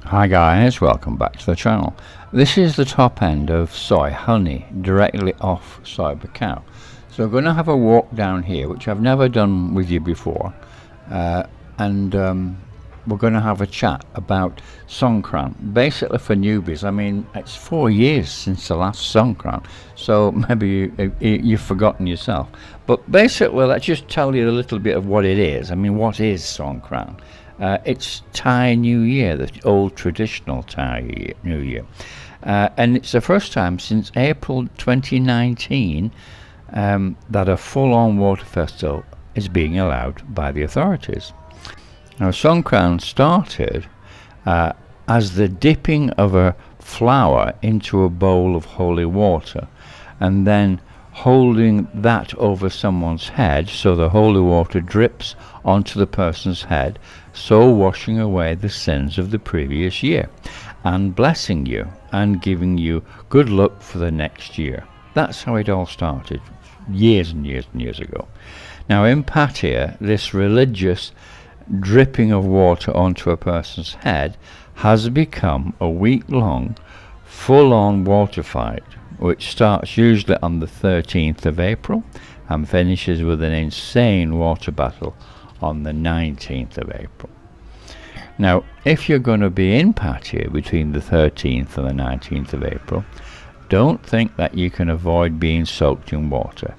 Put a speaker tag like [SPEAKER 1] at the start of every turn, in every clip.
[SPEAKER 1] Hi guys, welcome back to the channel. This is the top end of soy honey directly off soy cacao. So we're going to have a walk down here, which I've never done with you before, and we're going to have a chat about Songkran. Basically for newbies, I mean it's 4 years since the last Songkran, so maybe you've forgotten yourself. But basically, let's just tell you a little bit of what it is. I mean, what is Songkran? It's Thai New Year, the old traditional Thai New Year. And it's the first time since April 2019 that a full-on water festival is being allowed by the authorities. Now, Songkran started as the dipping of a flower into a bowl of holy water, and then holding that over someone's head so the holy water drips onto the person's head, so washing away the sins of the previous year and blessing you and giving you good luck for the next year. That's how it all started years and years and years ago. Now in Pattaya, this religious dripping of water onto a person's head has become a week-long full-on water fight, which starts usually on the 13th of April and finishes with an insane water battle on the 19th of April. Now, if you're going to be in Pattaya between the 13th and the 19th of April, don't think that you can avoid being soaked in water.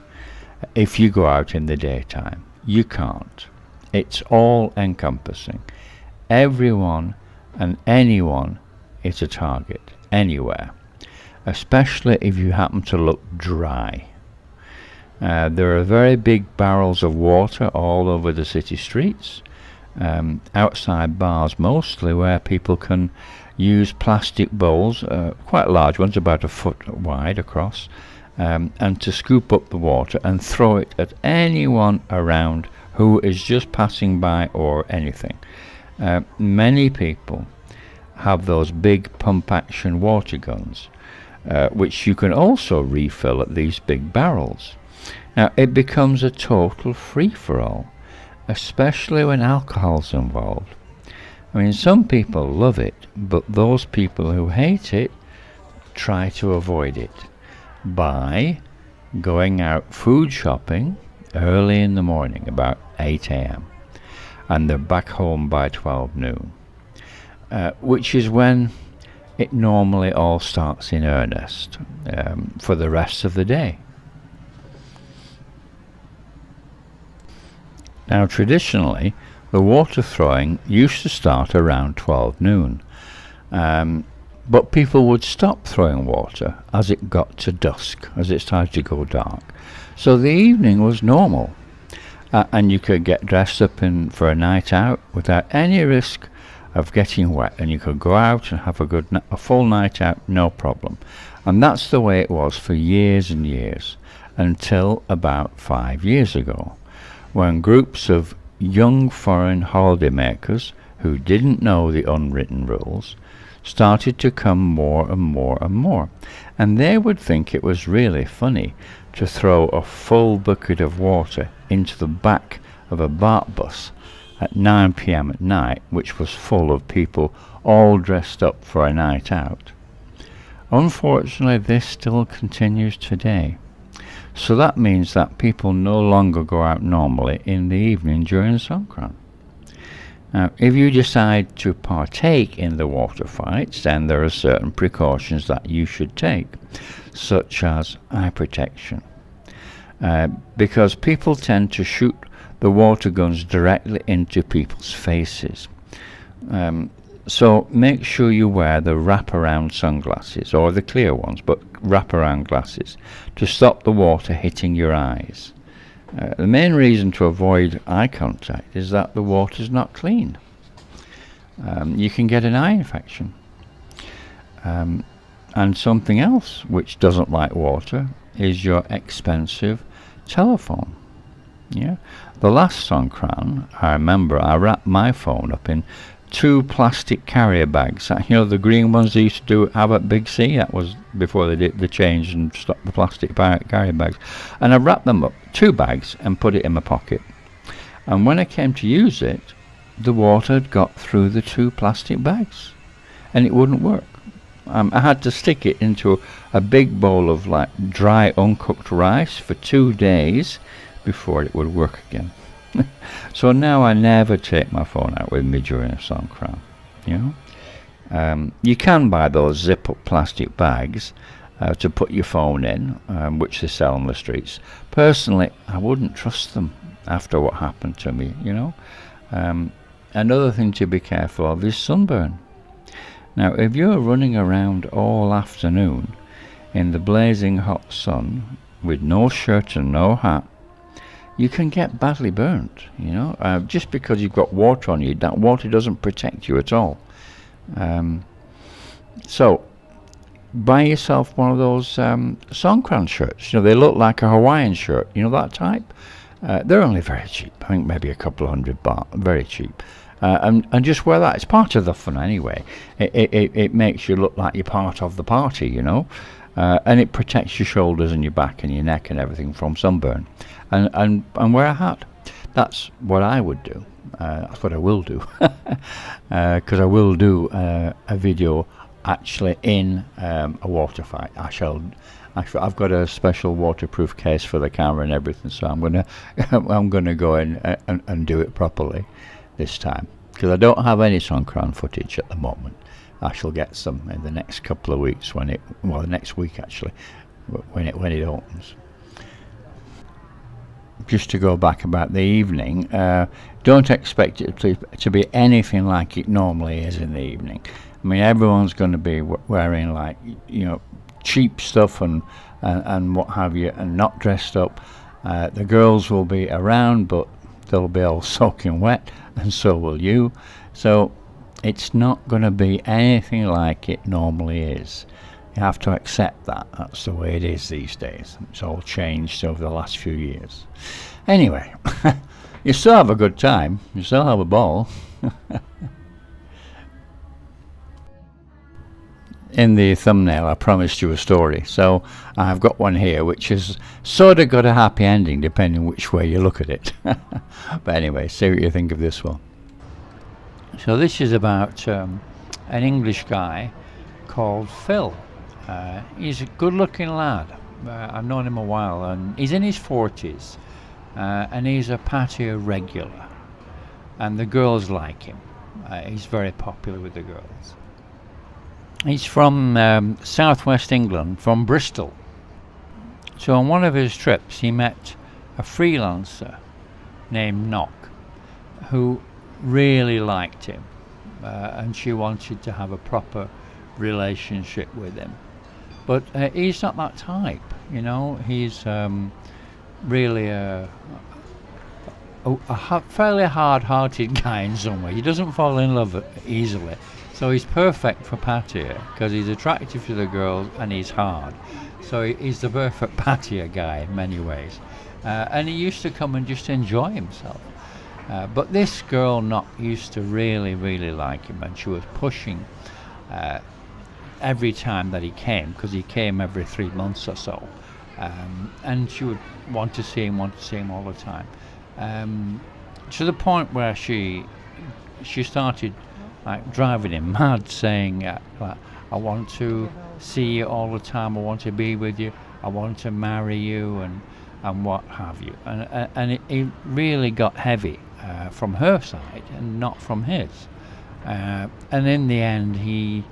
[SPEAKER 1] If you go out in the daytime, you can't. It's all encompassing. Everyone and anyone is a target, anywhere. Especially if you happen to look dry. There are very big barrels of water all over the city streets, outside bars mostly, where people can use plastic bowls, quite large ones, about a foot wide across, and to scoop up the water and throw it at anyone around who is just passing by or anything. Many people have those big pump action water guns, which you can also refill at these big barrels. Now it becomes a total free-for-all, especially when alcohol's involved. I mean, some people love it, but those people who hate it try to avoid it by going out food shopping early in the morning, about 8 a.m. and they're back home by 12 noon, which is when it normally all starts in earnest for the rest of the day. Now traditionally, the water throwing used to start around 12 noon, but people would stop throwing water as it got to dusk, as it started to go dark. So the evening was normal, and you could get dressed up for a night out without any risk of getting wet, and you could go out and have a full night out, no problem. And that's the way it was for years and years, until about 5 years ago, when groups of young foreign holidaymakers who didn't know the unwritten rules started to come more and more and more, and they would think it was really funny to throw a full bucket of water into the back of a BART bus at 9 p.m. at night, which was full of people all dressed up for a night out. Unfortunately, this still continues today. So that means that people no longer go out normally in the evening during Songkran. Now, if you decide to partake in the water fights, then there are certain precautions that you should take, such as eye protection, because people tend to shoot the water guns directly into people's faces. So make sure you wear the wraparound sunglasses, or the clear ones, but wraparound glasses, to stop the water hitting your eyes. The main reason to avoid eye contact is that the water is not clean. You can get an eye infection. And something else which doesn't like water is your expensive telephone. Yeah, the last Songkran, I remember I wrapped my phone up in 2 plastic carrier bags. You know, the green ones they used to have at Big C. That was before they did the change and stopped the plastic carrier bags. And I wrapped them up, 2 bags, and put it in my pocket. And when I came to use it, the water had got through the 2 plastic bags. and it wouldn't work. I had to stick it into a big bowl of like dry uncooked rice for 2 days before it would work again. So now I never take my phone out with me during a Songkran. You know, you can buy those zip-up plastic bags to put your phone in, which they sell on the streets. Personally, I wouldn't trust them after what happened to me. You know, another thing to be careful of is sunburn. Now, if you're running around all afternoon in the blazing hot sun with no shirt and no hat, you can get badly burnt, you know. Just because you've got water on you, that water doesn't protect you at all. So, buy yourself one of those Songkran shirts. You know, they look like a Hawaiian shirt, you know, that type. They're only very cheap. I think maybe a couple of $100, very cheap. And just wear that. It's part of the fun anyway. It makes you look like you're part of the party, you know. And it protects your shoulders and your back and your neck and everything from sunburn. And wear a hat. That's what I would do. That's what I will do. Because I will do a video actually in a water fight. I've got a special waterproof case for the camera and everything, so I'm gonna go in and do it properly this time, because I don't have any Songkran footage at the moment. I shall get some in the next couple of weeks next week actually, when it opens. Just to go back about the evening, don't expect it to be anything like it normally is in the evening. I mean, everyone's going to be wearing, like, you know, cheap stuff and what have you, and not dressed up. The girls will be around, but they'll be all soaking wet, and so will you. So it's not going to be anything like it normally is. You have to accept that. That's the way it is these days. It's all changed over the last few years. Anyway, you still have a good time. You still have a ball. In the thumbnail I promised you a story, so I've got one here which has sort of got a happy ending depending which way you look at it. But anyway, see what you think of this one. So this is about an English guy called Phil. He's a good looking lad. I've known him a while, and he's in his 40s, and he's a Pattaya regular, and the girls like him. He's very popular with the girls. He's from southwest England, from Bristol. So on one of his trips he met a freelancer named Knock, who really liked him, and she wanted to have a proper relationship with him. But he's not that type, you know. He's really a fairly hard-hearted guy in some way. He doesn't fall in love easily. So he's perfect for Pattaya because he's attractive to the girls and he's hard. So he's the perfect Pattaya guy in many ways. And he used to come and just enjoy himself. But this girl not used to really like him, and she was pushing every time that he came, because he came every 3 months or so. And she would want to see him all the time. To the point where she started like driving him mad, saying like, I want to see you all the time, I want to be with you, I want to marry you, and what have you. And it really got heavy from her side and not from his. And in the end he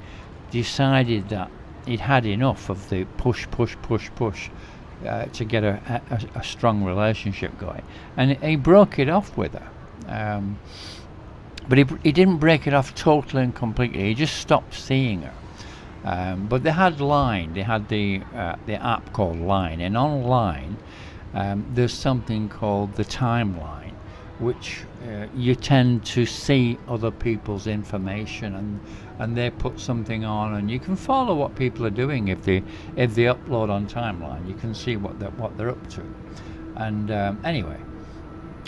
[SPEAKER 1] decided that he'd had enough of the push to get a strong relationship going, and he broke it off with her. But he didn't break it off totally and completely. He just stopped seeing her. But they had Line. They had the app called Line, and on Line there's something called the timeline, which you tend to see other people's information, and they put something on, and you can follow what people are doing if they upload on timeline. You can see what they're up to. And anyway,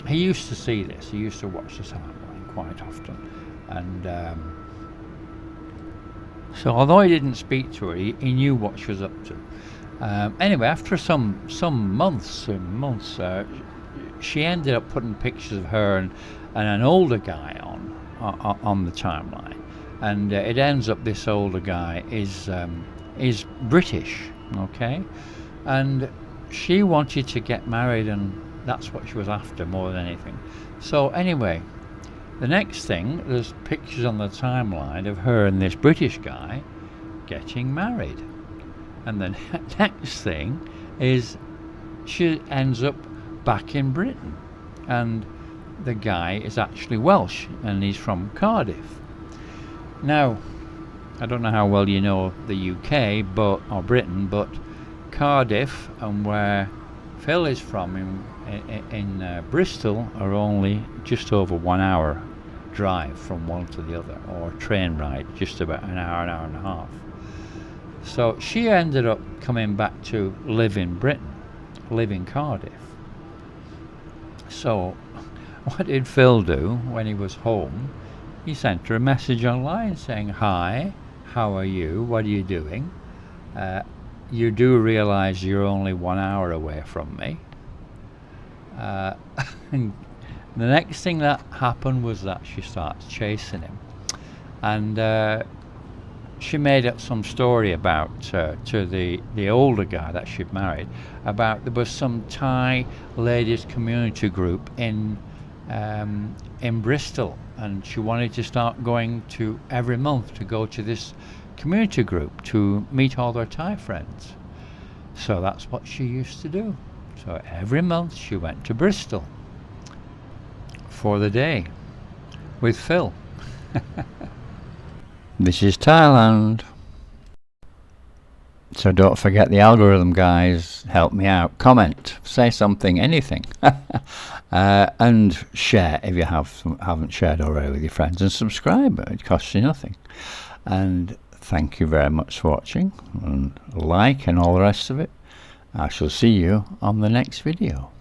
[SPEAKER 1] he used to see this. He used to watch the timeline quite often, and so although he didn't speak to her, he knew what she was up to. Anyway, after some months and months, she ended up putting pictures of her and an older guy on the timeline, and it ends up this older guy is British, okay, and she wanted to get married, and that's what she was after more than anything. So anyway, the next thing, there's pictures on the timeline of her and this British guy getting married, and the next thing is she ends up back in Britain, and the guy is actually Welsh and he's from Cardiff. Now, I don't know how well you know the UK or Britain, but Cardiff and where Phil is from in Bristol are only just over 1 hour drive from one to the other, or train ride just about an hour and a half. So she ended up coming back to live in Britain, live in Cardiff. So what did Phil do when he was home? He sent her a message online saying, "Hi, how are you? What are you doing? You do realize you're only 1 hour away from me." And the next thing that happened was that she starts chasing him, and she made up some story about to the older guy that she'd married, about there was some Thai ladies community group in Bristol, and she wanted to start going to every month to go to this community group to meet all their Thai friends. So that's what she used to do. So every month she went to Bristol for the day with Phil. This is Thailand. So don't forget the algorithm, guys. Help me out. Comment, say something, anything. And share if you haven't shared already with your friends, and subscribe. It costs you nothing. And thank you very much for watching, and like and all the rest of it. I shall see you on the next video.